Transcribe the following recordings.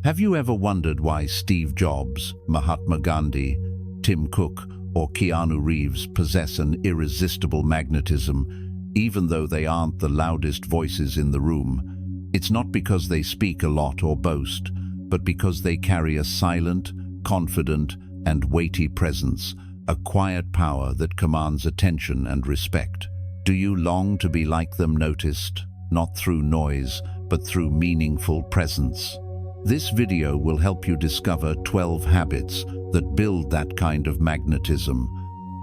Have you ever wondered why Steve Jobs, Mahatma Gandhi, Tim Cook, or Keanu Reeves possess an irresistible magnetism, even though they aren't the loudest voices in the room? It's not because they speak a lot or boast, but because they carry a silent, confident, and weighty presence, a quiet power that commands attention and respect. Do you long to be like them, noticed, not through noise, but through meaningful presence? This video will help you discover 12 habits that build that kind of magnetism,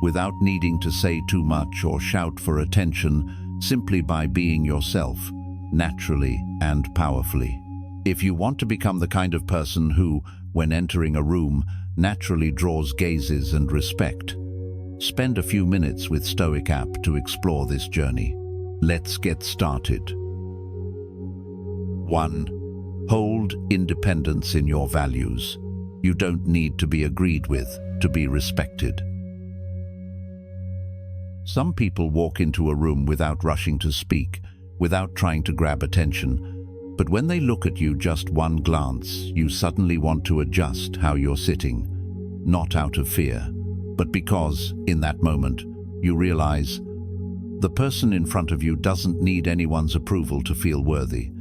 without needing to say too much or shout for attention, simply by being yourself, naturally and powerfully. If you want to become the kind of person who, when entering a room, naturally draws gazes and respect, spend a few minutes with Stoic App to explore this journey. Let's get started. 1. Hold independence in your values. You don't need to be agreed with to be respected. Some people walk into a room without rushing to speak, without trying to grab attention. But when they look at you just one glance, you suddenly want to adjust how you're sitting, not out of fear, but because, in that moment, you realize the person in front of you doesn't need anyone's approval to feel worthy.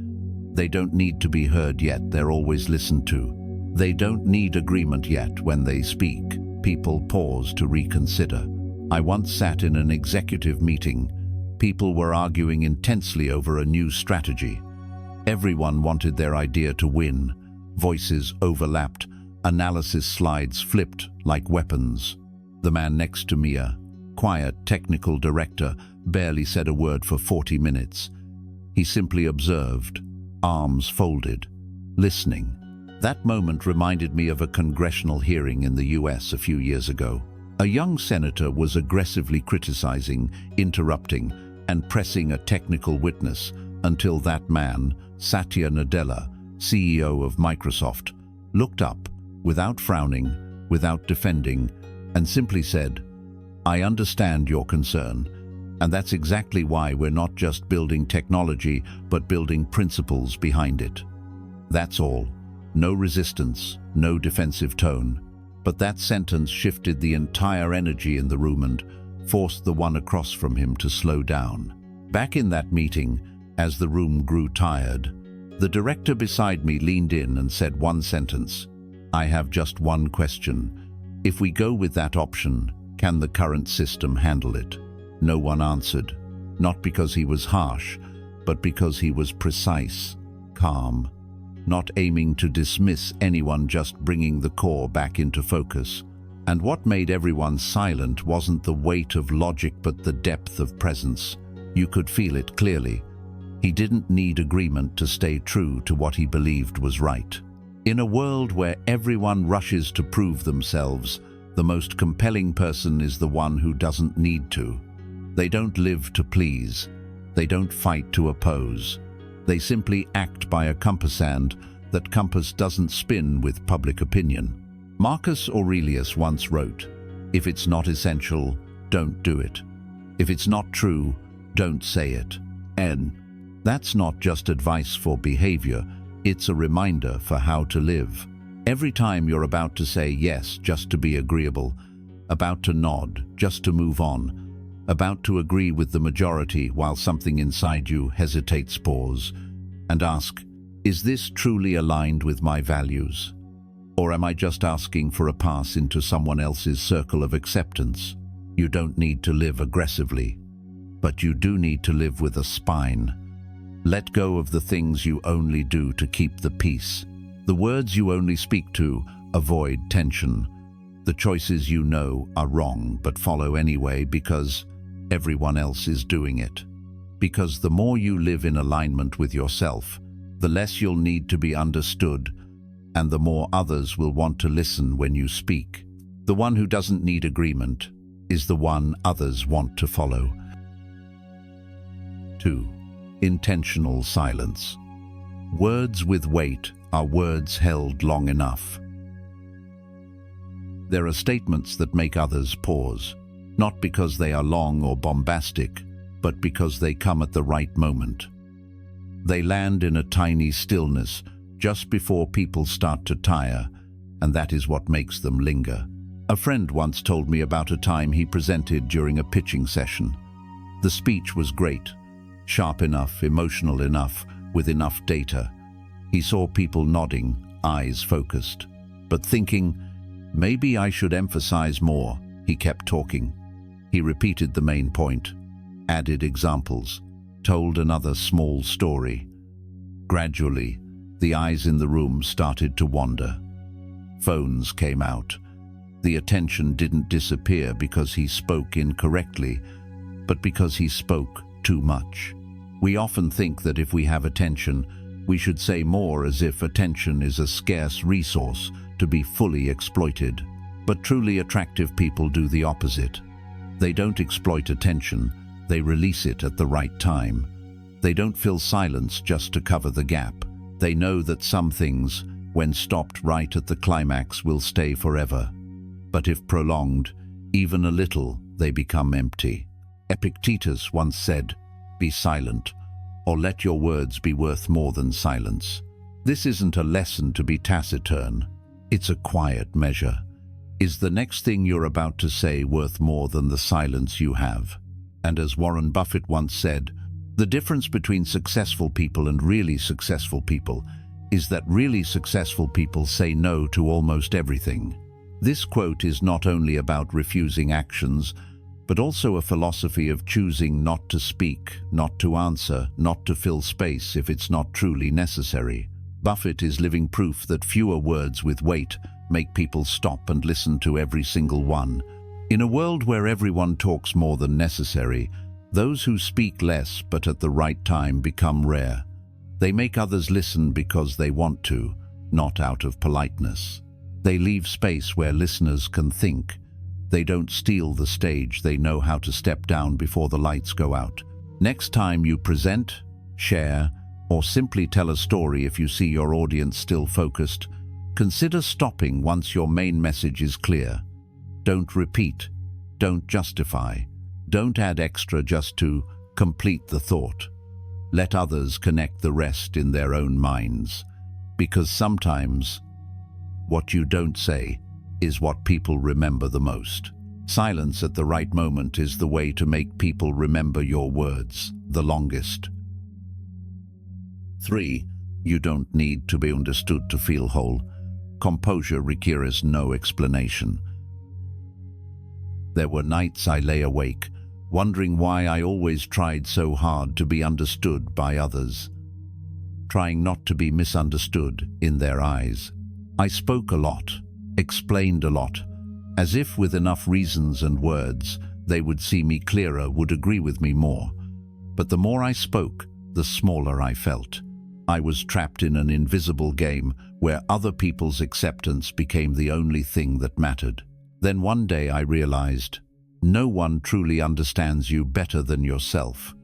They don't need to be heard yet, they're always listened to. They don't need agreement yet when they speak. People pause to reconsider. I once sat in an executive meeting. People were arguing intensely over a new strategy. Everyone wanted their idea to win. Voices overlapped. Analysis slides flipped like weapons. The man next to me, a quiet technical director, barely said a word for 40 minutes. He simply observed, arms folded, listening. That moment reminded me of a congressional hearing in the US a few years ago. A young senator was aggressively criticizing, interrupting, and pressing a technical witness until that man, Satya Nadella, CEO of Microsoft, looked up, without frowning, without defending, and simply said, "I understand your concern. And that's exactly why we're not just building technology, but building principles behind it." That's all. No resistance, no defensive tone. But that sentence shifted the entire energy in the room and forced the one across from him to slow down. Back in that meeting, as the room grew tired, the director beside me leaned in and said one sentence, "I have just one question. If we go with that option, can the current system handle it?" No one answered, not because he was harsh, but because he was precise, calm, not aiming to dismiss anyone, just bringing the core back into focus. And what made everyone silent wasn't the weight of logic but the depth of presence. You could feel it clearly. He didn't need agreement to stay true to what he believed was right. In a world where everyone rushes to prove themselves, the most compelling person is the one who doesn't need to. They don't live to please. They don't fight to oppose. They simply act by a compass, and that compass doesn't spin with public opinion. Marcus Aurelius once wrote, "If it's not essential, don't do it. If it's not true, don't say it." And that's not just advice for behavior, it's a reminder for how to live. Every time you're about to say yes just to be agreeable, about to nod just to move on, about to agree with the majority while something inside you hesitates, pause and ask, is this truly aligned with my values? Or am I just asking for a pass into someone else's circle of acceptance? You don't need to live aggressively, but you do need to live with a spine. Let go of the things you only do to keep the peace, the words you only speak to avoid tension, the choices you know are wrong but follow anyway because everyone else is doing it. Because the more you live in alignment with yourself, the less you'll need to be understood, and the more others will want to listen when you speak. The one who doesn't need agreement is the one others want to follow. 2. Intentional silence. Words with weight are words held long enough. There are statements that make others pause, not because they are long or bombastic, but because they come at the right moment. They land in a tiny stillness, just before people start to tire, and that is what makes them linger. A friend once told me about a time he presented during a pitching session. The speech was great, sharp enough, emotional enough, with enough data. He saw people nodding, eyes focused, but thinking, maybe I should emphasize more. He kept talking. He repeated the main point, added examples, told another small story. Gradually, the eyes in the room started to wander. Phones came out. The attention didn't disappear because he spoke incorrectly, but because he spoke too much. We often think that if we have attention, we should say more, as if attention is a scarce resource to be fully exploited. But truly attractive people do the opposite. They don't exploit attention, they release it at the right time. They don't fill silence just to cover the gap. They know that some things, when stopped right at the climax, will stay forever. But if prolonged, even a little, they become empty. Epictetus once said, "Be silent, or let your words be worth more than silence." This isn't a lesson to be taciturn. It's a quiet measure. Is the next thing you're about to say worth more than the silence you have? And as Warren Buffett once said, the difference between successful people and really successful people is that really successful people say no to almost everything. This quote is not only about refusing actions, but also a philosophy of choosing not to speak, not to answer, not to fill space if it's not truly necessary. Buffett is living proof that fewer words with weight make people stop and listen to every single one. In a world where everyone talks more than necessary, those who speak less but at the right time become rare. They make others listen because they want to, not out of politeness. They leave space where listeners can think. They don't steal the stage, they know how to step down before the lights go out. Next time you present, share, or simply tell a story, if you see your audience still focused, consider stopping once your main message is clear. Don't repeat, don't justify, don't add extra just to complete the thought. Let others connect the rest in their own minds, because sometimes what you don't say is what people remember the most. Silence at the right moment is the way to make people remember your words the longest. 3. You don't need to be understood to feel whole. Composure requires no explanation. There were nights I lay awake, wondering why I always tried so hard to be understood by others, trying not to be misunderstood in their eyes. I spoke a lot, explained a lot, as if with enough reasons and words, they would see me clearer, would agree with me more. But the more I spoke, the smaller I felt. I was trapped in an invisible game where other people's acceptance became the only thing that mattered. Then one day I realized, no one truly understands you better than yourself.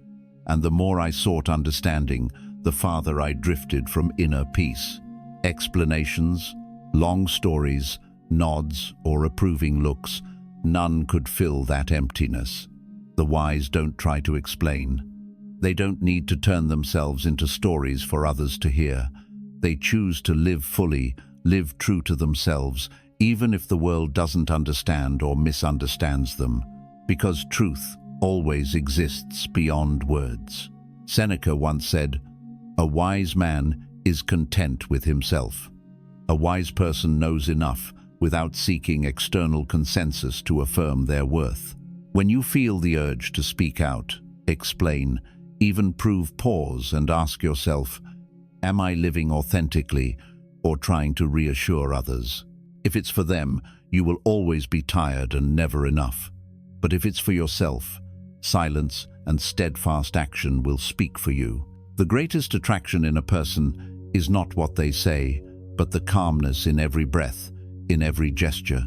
And the more I sought understanding, the farther I drifted from inner peace. Explanations, long stories, nods, or approving looks, none could fill that emptiness. The wise don't try to explain. They don't need to turn themselves into stories for others to hear. They choose to live fully, live true to themselves, even if the world doesn't understand or misunderstands them, because truth always exists beyond words. Seneca once said, "A wise man is content with himself." A wise person knows enough without seeking external consensus to affirm their worth. When you feel the urge to speak out, explain, even prove, pause and ask yourself, am I living authentically or trying to reassure others? If it's for them, you will always be tired and never enough. But if it's for yourself, silence and steadfast action will speak for you. The greatest attraction in a person is not what they say, but the calmness in every breath, in every gesture.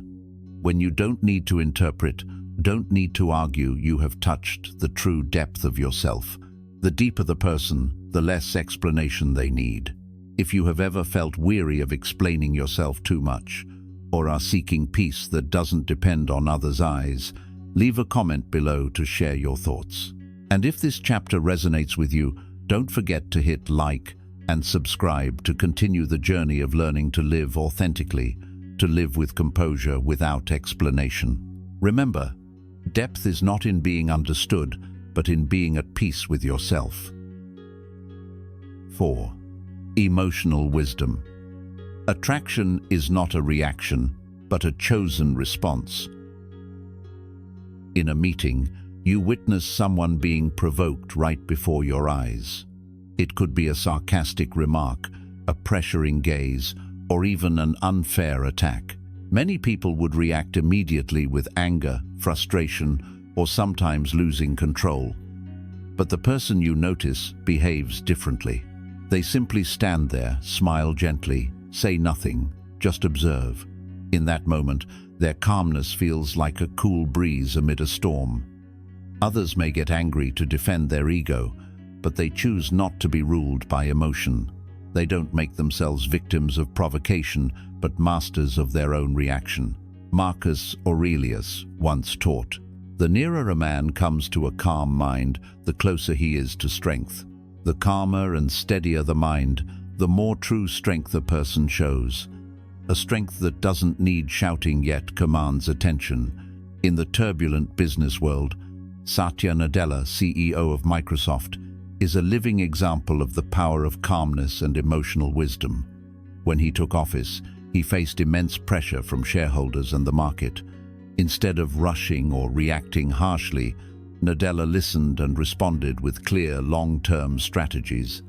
When you don't need to interpret, don't need to argue, you have touched the true depth of yourself. The deeper the person, the less explanation they need. If you have ever felt weary of explaining yourself too much, or are seeking peace that doesn't depend on others' eyes, leave a comment below to share your thoughts. And if this chapter resonates with you, don't forget to hit like, and subscribe to continue the journey of learning to live authentically, to live with composure without explanation. Remember, depth is not in being understood, but in being at peace with yourself. 4. Emotional wisdom. Attraction is not a reaction, but a chosen response. In a meeting, you witness someone being provoked right before your eyes. It could be a sarcastic remark, a pressuring gaze, or even an unfair attack. Many people would react immediately with anger, frustration, or sometimes losing control. But the person you notice behaves differently. They simply stand there, smile gently, say nothing, just observe. In that moment, their calmness feels like a cool breeze amid a storm. Others may get angry to defend their ego, but they choose not to be ruled by emotion. They don't make themselves victims of provocation, but masters of their own reaction. Marcus Aurelius once taught, "The nearer a man comes to a calm mind, the closer he is to strength. The calmer and steadier the mind, the more true strength a person shows. A strength that doesn't need shouting yet commands attention." In the turbulent business world, Satya Nadella, CEO of Microsoft, is a living example of the power of calmness and emotional wisdom. When he took office, he faced immense pressure from shareholders and the market. Instead of rushing or reacting harshly, Nadella listened and responded with clear, long-term strategies.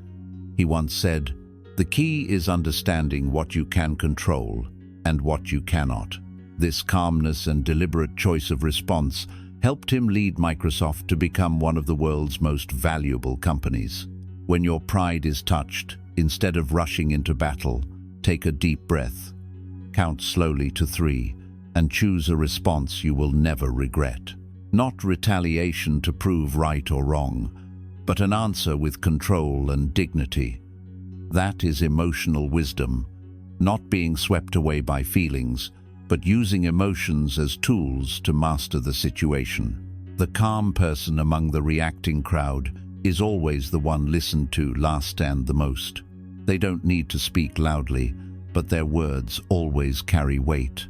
He once said, "The key is understanding what you can control and what you cannot." This calmness and deliberate choice of response helped him lead Microsoft to become one of the world's most valuable companies. When your pride is touched, instead of rushing into battle, take a deep breath, count slowly to 3, and choose a response you will never regret. Not retaliation to prove right or wrong, but an answer with control and dignity. That is emotional wisdom, not being swept away by feelings, but using emotions as tools to master the situation. The calm person among the reacting crowd is always the one listened to last and the most. They don't need to speak loudly, but their words always carry weight.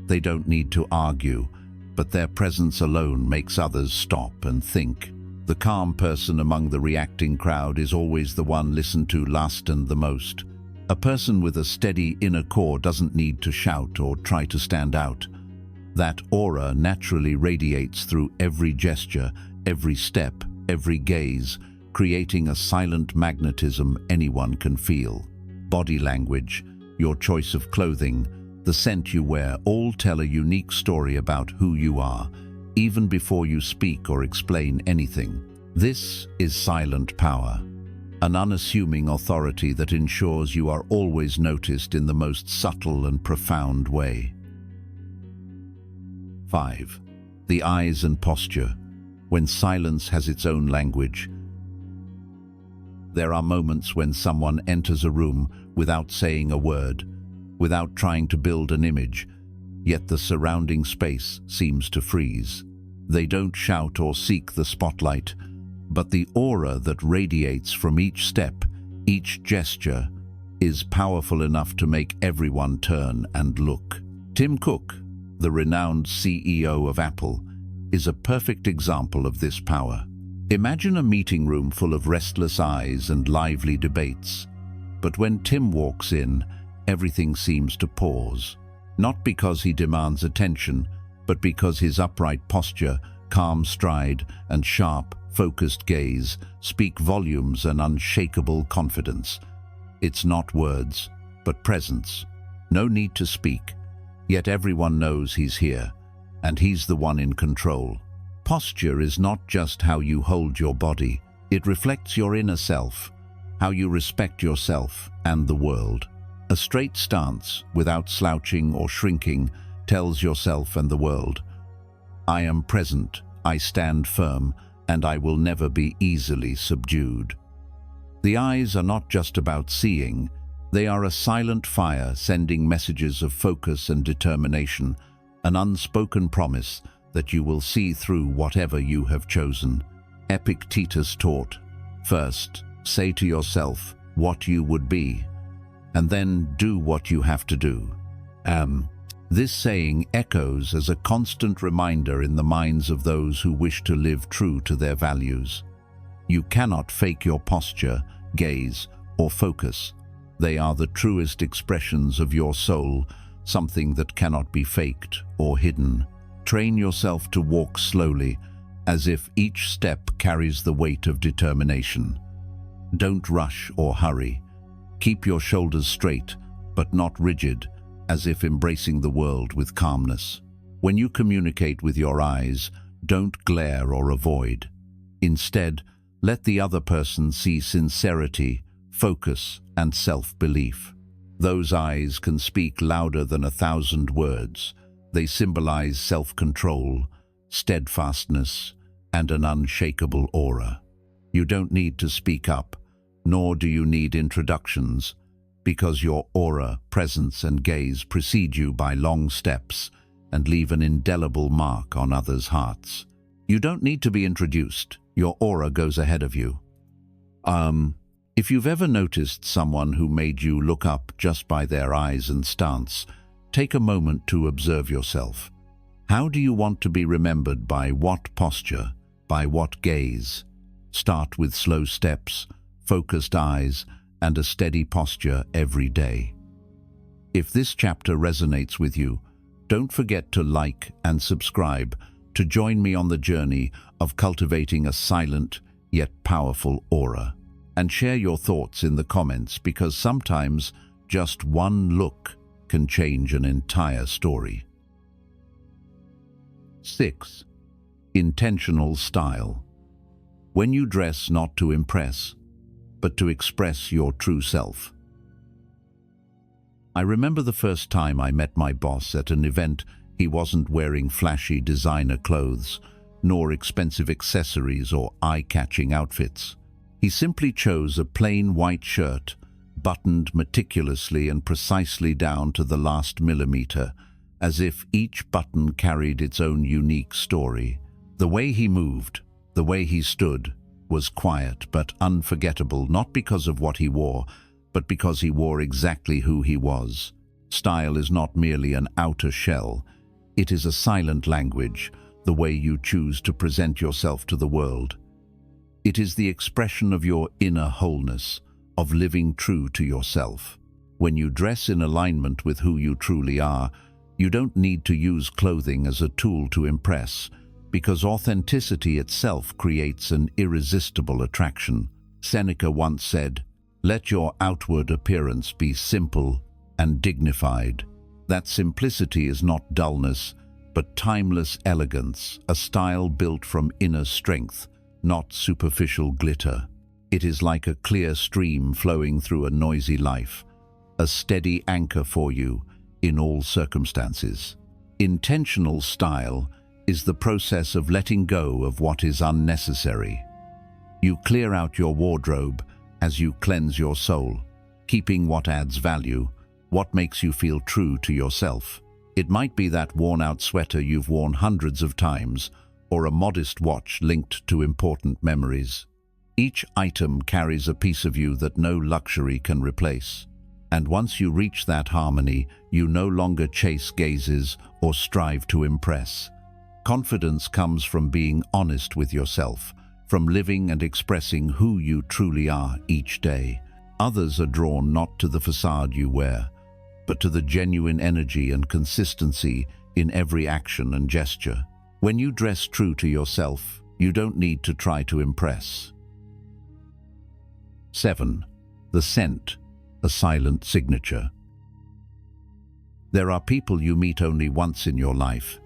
They don't need to argue, but their presence alone makes others stop and think. The calm person among the reacting crowd is always the one listened to last and the most. A person with a steady inner core doesn't need to shout or try to stand out. That aura naturally radiates through every gesture, every step, every gaze, creating a silent magnetism anyone can feel. Body language, your choice of clothing, the scent you wear all tell a unique story about who you are, even before you speak or explain anything. This is silent power. An unassuming authority that ensures you are always noticed in the most subtle and profound way. 5. The eyes and posture. When silence has its own language. There are moments when someone enters a room without saying a word, without trying to build an image, yet the surrounding space seems to freeze. They don't shout or seek the spotlight, but the aura that radiates from each step, each gesture, is powerful enough to make everyone turn and look. Tim Cook, the renowned CEO of Apple, is a perfect example of this power. Imagine a meeting room full of restless eyes and lively debates. But when Tim walks in, everything seems to pause. Not because he demands attention, but because his upright posture, calm stride, and sharp, focused gaze speak volumes and unshakable confidence. It's not words, but presence. No need to speak, yet everyone knows he's here, and he's the one in control. Posture is not just how you hold your body, it reflects your inner self, how you respect yourself and the world. A straight stance, without slouching or shrinking, tells yourself and the world, "I am present, I stand firm, and I will never be easily subdued." The eyes are not just about seeing, they are a silent fire sending messages of focus and determination, an unspoken promise that you will see through whatever you have chosen. Epictetus taught, "First, say to yourself, what you would be, and then do what you have to do. This saying echoes as a constant reminder in the minds of those who wish to live true to their values. You cannot fake your posture, gaze, or focus. They are the truest expressions of your soul, something that cannot be faked or hidden. Train yourself to walk slowly, as if each step carries the weight of determination. Don't rush or hurry. Keep your shoulders straight, but not rigid, as if embracing the world with calmness. When you communicate with your eyes, don't glare or avoid. Instead, let the other person see sincerity, focus, and self-belief. Those eyes can speak louder than 1,000 words. They symbolize self-control, steadfastness, and an unshakable aura. You don't need to speak up, nor do you need introductions, because your aura, presence, and gaze precede you by long steps and leave an indelible mark on others' hearts. You don't need to be introduced. Your aura goes ahead of you. If you've ever noticed someone who made you look up just by their eyes and stance, take a moment to observe yourself. How do you want to be remembered? By what posture? By what gaze? Start with slow steps, focused eyes, and a steady posture every day. If this chapter resonates with you, don't forget to like and subscribe to join me on the journey of cultivating a silent yet powerful aura. And share your thoughts in the comments, because sometimes just one look can change an entire story. 6. Intentional style. When you dress not to impress, but to express your true self. I remember the first time I met my boss at an event. He wasn't wearing flashy designer clothes, nor expensive accessories or eye-catching outfits. He simply chose a plain white shirt, buttoned meticulously and precisely down to the last millimeter, as if each button carried its own unique story. The way he moved, the way he stood, was quiet but unforgettable, not because of what he wore, but because he wore exactly who he was. Style is not merely an outer shell. It is a silent language, the way you choose to present yourself to the world. It is the expression of your inner wholeness, of living true to yourself. When you dress in alignment with who you truly are, you don't need to use clothing as a tool to impress, because authenticity itself creates an irresistible attraction. Seneca once said, "Let your outward appearance be simple and dignified." That simplicity is not dullness, but timeless elegance, a style built from inner strength, not superficial glitter. It is like a clear stream flowing through a noisy life, a steady anchor for you in all circumstances. Intentional style is the process of letting go of what is unnecessary. You clear out your wardrobe as you cleanse your soul, keeping what adds value, what makes you feel true to yourself. It might be that worn-out sweater you've worn hundreds of times, or a modest watch linked to important memories. Each item carries a piece of you that no luxury can replace. And once you reach that harmony, you no longer chase gazes or strive to impress. Confidence comes from being honest with yourself, from living and expressing who you truly are each day. Others are drawn not to the facade you wear, but to the genuine energy and consistency in every action and gesture. When you dress true to yourself, you don't need to try to impress. 7. The scent, a silent signature. There are people you meet only once in your life,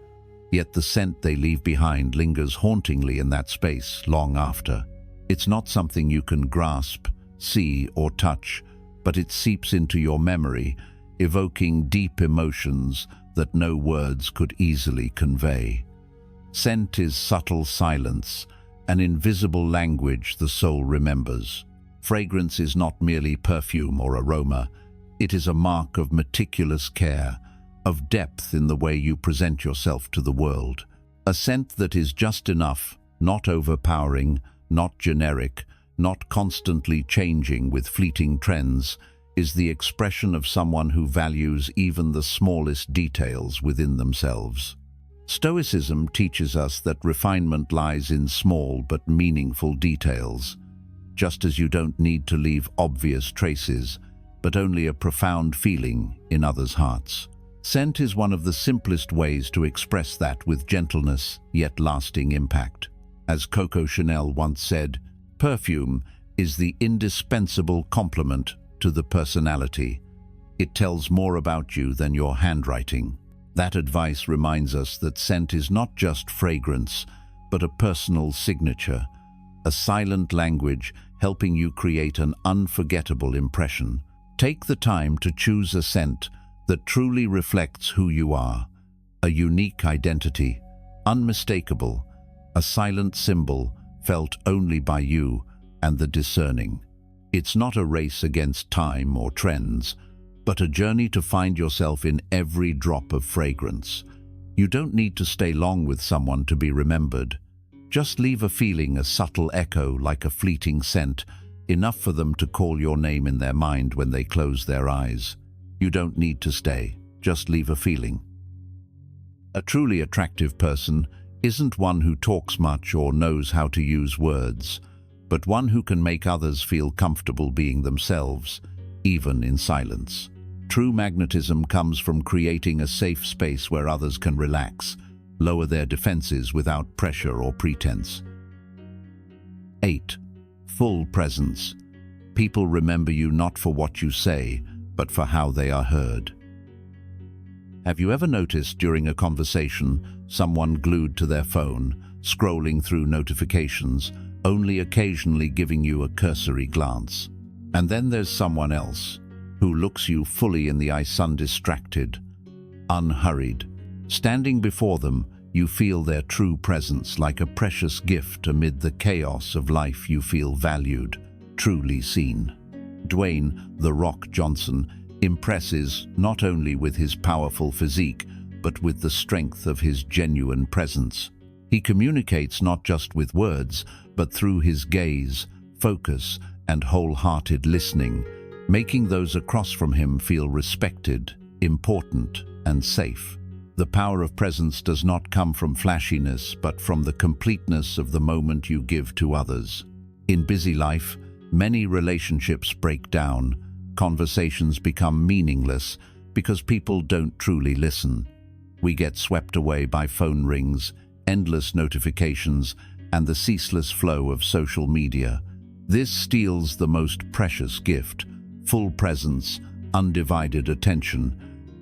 yet the scent they leave behind lingers hauntingly in that space long after. It's not something you can grasp, see, or touch, but it seeps into your memory, evoking deep emotions that no words could easily convey. Scent is subtle silence, an invisible language the soul remembers. Fragrance is not merely perfume or aroma. It is a mark of meticulous care, of depth in the way you present yourself to the world. A scent that is just enough, not overpowering, not generic, not constantly changing with fleeting trends, is the expression of someone who values even the smallest details within themselves. Stoicism teaches us that refinement lies in small but meaningful details, just as you don't need to leave obvious traces, but only a profound feeling in others' hearts. Scent is one of the simplest ways to express that with gentleness yet lasting impact. As Coco Chanel once said, perfume is the indispensable complement to the personality. It tells more about you than your handwriting. That advice reminds us that scent is not just fragrance, but a personal signature, a silent language helping you create an unforgettable impression. Take the time to choose a scent that truly reflects who you are, a unique identity, unmistakable, a silent symbol felt only by you and the discerning. It's not a race against time or trends, but a journey to find yourself in every drop of fragrance. You don't need to stay long with someone to be remembered. Just leave a feeling, a subtle echo like a fleeting scent, enough for them to call your name in their mind when they close their eyes. You don't need to stay, just leave a feeling. A truly attractive person isn't one who talks much or knows how to use words, but one who can make others feel comfortable being themselves, even in silence. True magnetism comes from creating a safe space where others can relax, lower their defenses without pressure or pretense. 8. Full presence. People remember you not for what you say, but for how they are heard. Have you ever noticed during a conversation someone glued to their phone, scrolling through notifications, only occasionally giving you a cursory glance? And then there's someone else who looks you fully in the eyes, undistracted, unhurried. Standing before them, you feel their true presence like a precious gift amid the chaos of life. You feel valued, truly seen. Dwayne "The Rock" Johnson impresses not only with his powerful physique, but with the strength of his genuine presence. He communicates not just with words, but through his gaze, focus, and wholehearted listening, making those across from him feel respected, important, and safe. The power of presence does not come from flashiness, but from the completeness of the moment you give to others. In busy life, many relationships break down, conversations become meaningless because people don't truly listen. We get swept away by phone rings, endless notifications, and the ceaseless flow of social media. This steals the most precious gift: full presence, undivided attention.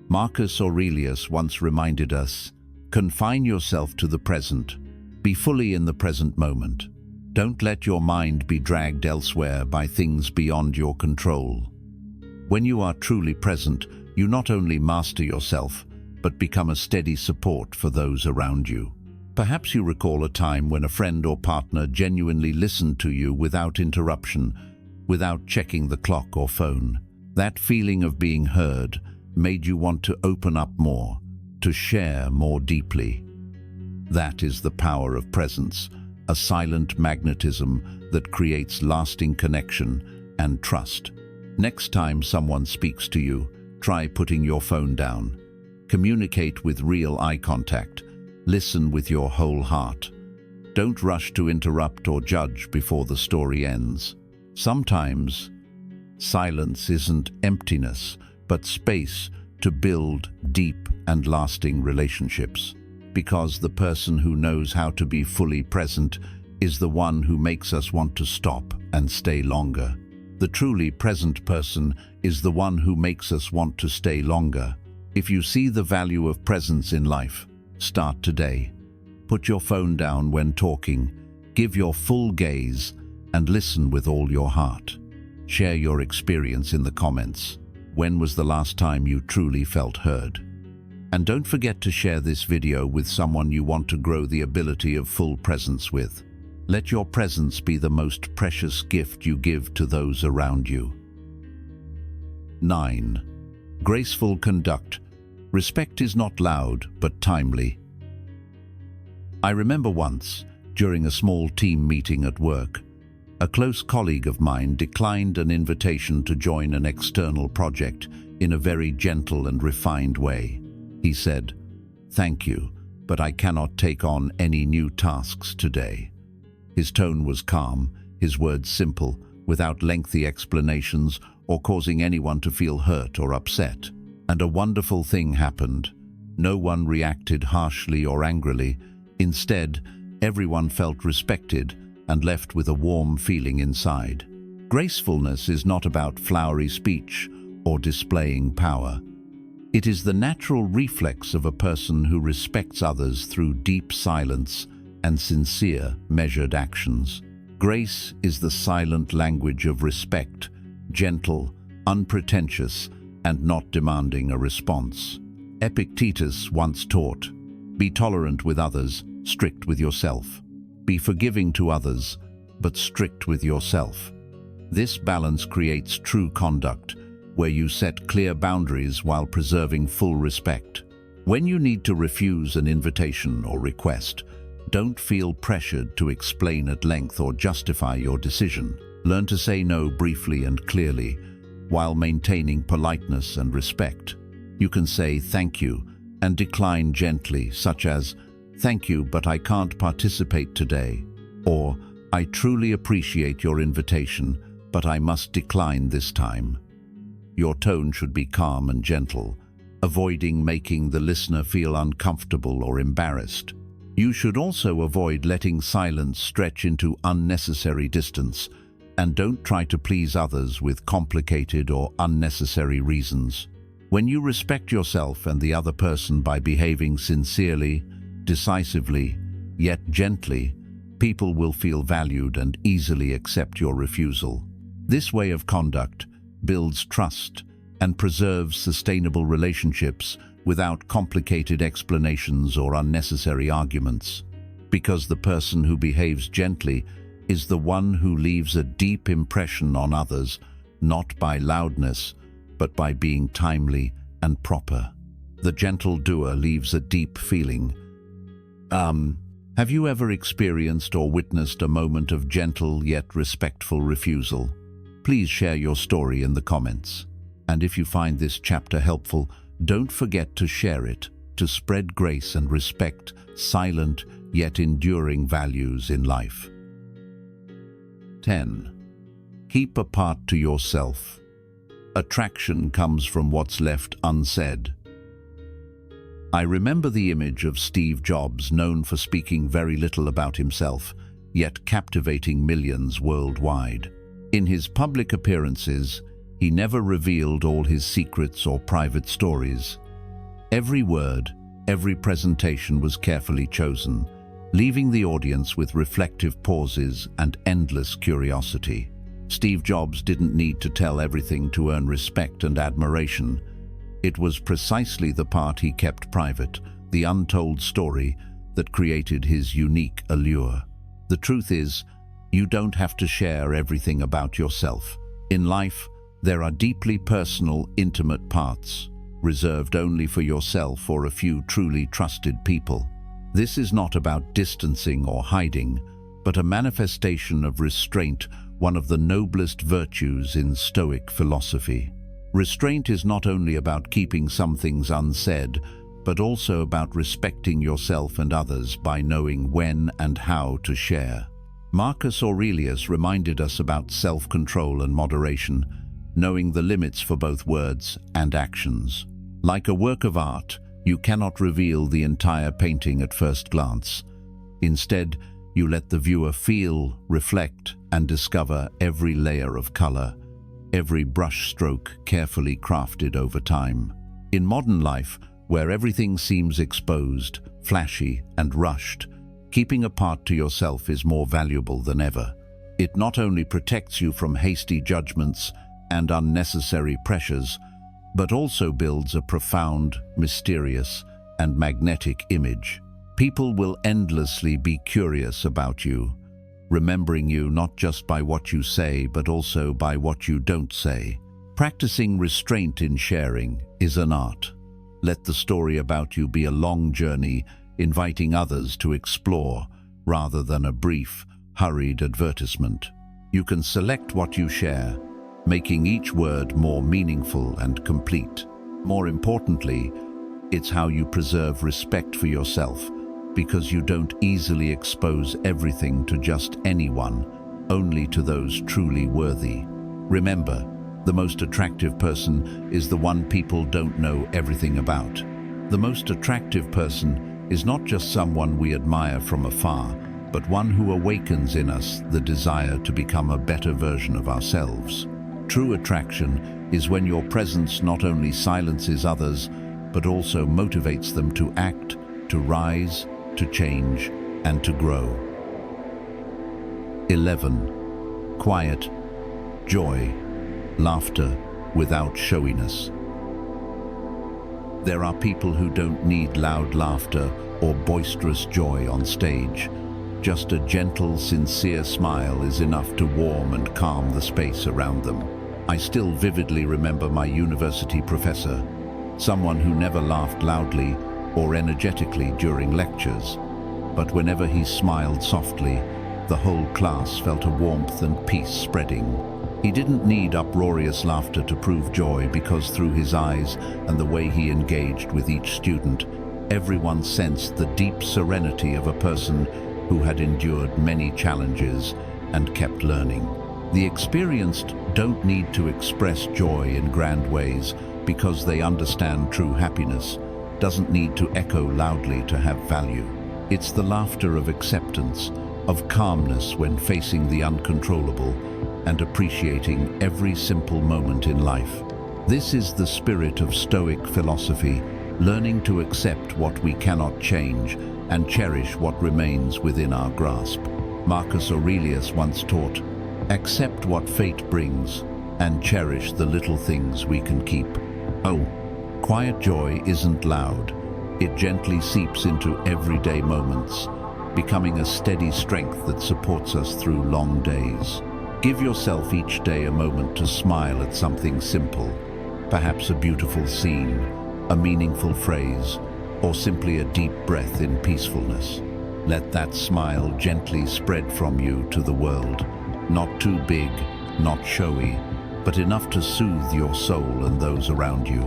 Marcus Aurelius once reminded us, confine yourself to the present. Be fully in the present moment. Don't let your mind be dragged elsewhere by things beyond your control. When you are truly present, you not only master yourself, but become a steady support for those around you. Perhaps you recall a time when a friend or partner genuinely listened to you without interruption, without checking the clock or phone. That feeling of being heard made you want to open up more, to share more deeply. That is the power of presence, a silent magnetism that creates lasting connection and trust. Next time someone speaks to you, try putting your phone down. Communicate with real eye contact. Listen with your whole heart. Don't rush to interrupt or judge before the story ends. Sometimes, silence isn't emptiness, but space to build deep and lasting relationships. Because the person who knows how to be fully present is the one who makes us want to stop and stay longer. The truly present person is the one who makes us want to stay longer. If you see the value of presence in life, start today. Put your phone down when talking, give your full gaze, and listen with all your heart. Share your experience in the comments. When was the last time you truly felt heard? And don't forget to share this video with someone you want to grow the ability of full presence with. Let your presence be the most precious gift you give to those around you. 9. Graceful conduct. Respect is not loud, but timely. I remember once, during a small team meeting at work, A close colleague of mine declined an invitation to join an external project in a very gentle and refined way. He said, "Thank you, but I cannot take on any new tasks today." His tone was calm, his words simple, without lengthy explanations or causing anyone to feel hurt or upset. And a wonderful thing happened. No one reacted harshly or angrily. Instead, everyone felt respected and left with a warm feeling inside. Gracefulness is not about flowery speech or displaying power. It is the natural reflex of a person who respects others through deep silence and sincere, measured actions. Grace is the silent language of respect, gentle, unpretentious, and not demanding a response. Epictetus once taught, "Be tolerant with others, strict with yourself. Be forgiving to others, but strict with yourself." This balance creates true conduct, where you set clear boundaries while preserving full respect. When you need to refuse an invitation or request, don't feel pressured to explain at length or justify your decision. Learn to say no briefly and clearly, while maintaining politeness and respect. You can say thank you and decline gently, such as, "Thank you, but I can't participate today," or "I truly appreciate your invitation, but I must decline this time." Your tone should be calm and gentle, avoiding making the listener feel uncomfortable or embarrassed. You should also avoid letting silence stretch into unnecessary distance, and don't try to please others with complicated or unnecessary reasons. When you respect yourself and the other person by behaving sincerely, decisively, yet gently, people will feel valued and easily accept your refusal. This way of conduct builds trust and preserves sustainable relationships without complicated explanations or unnecessary arguments. Because the person who behaves gently is the one who leaves a deep impression on others, not by loudness, but by being timely and proper. The gentle doer leaves a deep feeling. Have you ever experienced or witnessed a moment of gentle yet respectful refusal? Please share your story in the comments. And if you find this chapter helpful, don't forget to share it, to spread grace and respect, silent yet enduring values in life. 10. Keep a part to yourself. Attraction comes from what's left unsaid. I remember the image of Steve Jobs, known for speaking very little about himself, yet captivating millions worldwide. In his public appearances, he never revealed all his secrets or private stories. Every word, every presentation was carefully chosen, leaving the audience with reflective pauses and endless curiosity. Steve Jobs didn't need to tell everything to earn respect and admiration. It was precisely the part he kept private, the untold story, that created his unique allure. The truth is, you don't have to share everything about yourself. In life, there are deeply personal, intimate parts, reserved only for yourself or a few truly trusted people. This is not about distancing or hiding, but a manifestation of restraint, one of the noblest virtues in Stoic philosophy. Restraint is not only about keeping some things unsaid, but also about respecting yourself and others by knowing when and how to share. Marcus Aurelius reminded us about self-control and moderation, knowing the limits for both words and actions. Like a work of art, you cannot reveal the entire painting at first glance. Instead, you let the viewer feel, reflect, and discover every layer of color, every brush stroke carefully crafted over time. In modern life, where everything seems exposed, flashy, and rushed, keeping a part to yourself is more valuable than ever. It not only protects you from hasty judgments and unnecessary pressures, but also builds a profound, mysterious, and magnetic image. People will endlessly be curious about you, remembering you not just by what you say, but also by what you don't say. Practicing restraint in sharing is an art. Let the story about you be a long journey, inviting others to explore, rather than a brief, hurried advertisement. You can select what you share, making each word more meaningful and complete. More importantly, it's how you preserve respect for yourself, because you don't easily expose everything to just anyone, only to those truly worthy. Remember, the most attractive person is the one people don't know everything about. The most attractive person is not just someone we admire from afar, but one who awakens in us the desire to become a better version of ourselves. True attraction is when your presence not only silences others, but also motivates them to act, to rise, to change, and to grow. 11. Quiet, joy, laughter without showiness. There are people who don't need loud laughter or boisterous joy on stage. Just a gentle, sincere smile is enough to warm and calm the space around them. I still vividly remember my university professor, someone who never laughed loudly or energetically during lectures, but whenever he smiled softly, the whole class felt a warmth and peace spreading. He didn't need uproarious laughter to prove joy, because through his eyes and the way he engaged with each student, everyone sensed the deep serenity of a person who had endured many challenges and kept learning. The experienced don't need to express joy in grand ways, because they understand true happiness doesn't need to echo loudly to have value. It's the laughter of acceptance, of calmness when facing the uncontrollable, and appreciating every simple moment in life. This is the spirit of Stoic philosophy, learning to accept what we cannot change and cherish what remains within our grasp. Marcus Aurelius once taught, "Accept what fate brings and cherish the little things we can keep." Oh, quiet joy isn't loud. It gently seeps into everyday moments, becoming a steady strength that supports us through long days. Give yourself each day a moment to smile at something simple, perhaps a beautiful scene, a meaningful phrase, or simply a deep breath in peacefulness. Let that smile gently spread from you to the world. Not too big, not showy, but enough to soothe your soul and those around you.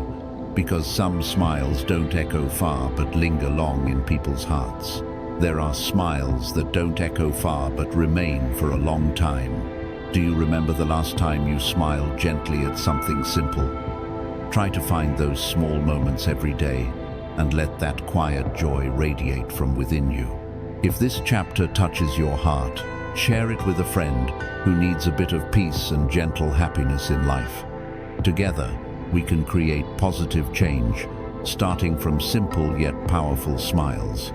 Because some smiles don't echo far but linger long in people's hearts. There are smiles that don't echo far but remain for a long time. Do you remember the last time you smiled gently at something simple? Try to find those small moments every day and let that quiet joy radiate from within you. If this chapter touches your heart, share it with a friend who needs a bit of peace and gentle happiness in life. Together, we can create positive change, starting from simple yet powerful smiles.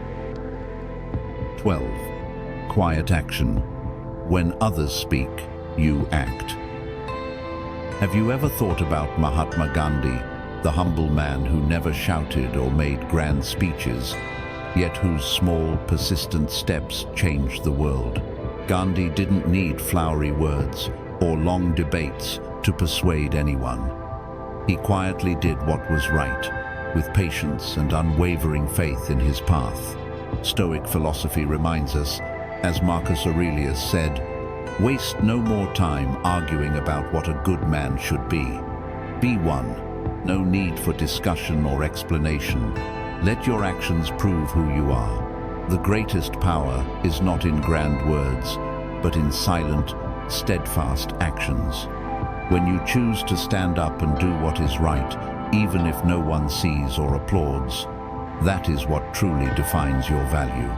12. Quiet action. When others speak, you act. Have you ever thought about Mahatma Gandhi, the humble man who never shouted or made grand speeches, yet whose small, persistent steps changed the world? Gandhi didn't need flowery words or long debates to persuade anyone. He quietly did what was right, with patience and unwavering faith in his path. Stoic philosophy reminds us, as Marcus Aurelius said, "Waste no more time arguing about what a good man should be. Be one. No need for discussion or explanation. Let your actions prove who you are." The greatest power is not in grand words, but in silent, steadfast actions. When you choose to stand up and do what is right, even if no one sees or applauds, that is what truly defines your value.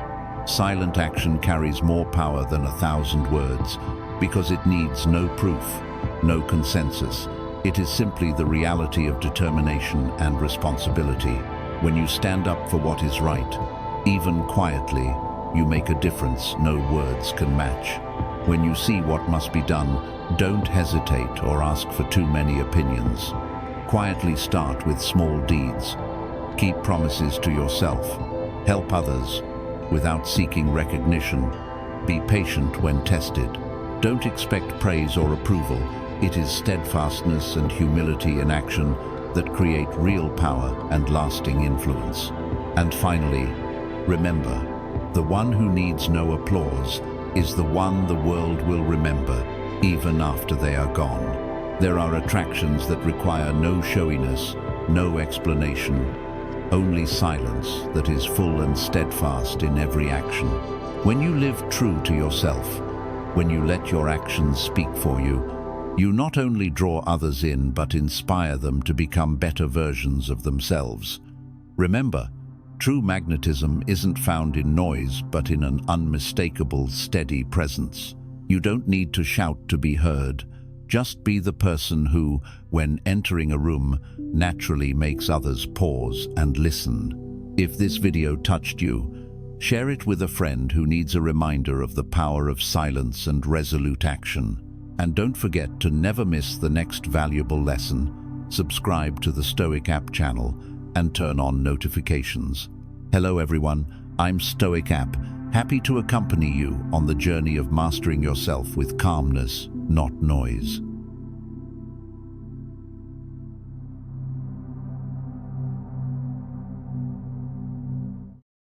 Silent action carries more power than 1,000 words, because it needs no proof, no consensus. It is simply the reality of determination and responsibility. When you stand up for what is right, even quietly, you make a difference no words can match. When you see what must be done, don't hesitate or ask for too many opinions. Quietly start with small deeds. Keep promises to yourself. Help others without seeking recognition. Be patient when tested. Don't expect praise or approval. It is steadfastness and humility in action that create real power and lasting influence. And finally, remember, the one who needs no applause is the one the world will remember. even after they are gone. There are attractions that require no showiness, no explanation, only silence that is full and steadfast in every action. When you live true to yourself, when you let your actions speak for you, you not only draw others in but inspire them to become better versions of themselves. Remember, true magnetism isn't found in noise but in an unmistakable, steady presence. You don't need to shout to be heard. Just be the person who, when entering a room, naturally makes others pause and listen. If this video touched you, share it with a friend who needs a reminder of the power of silence and resolute action. And don't forget to never miss the next valuable lesson. Subscribe to the Stoic App channel and turn on notifications. Hello everyone, I'm Stoic App, happy to accompany you on the journey of mastering yourself with calmness, not noise.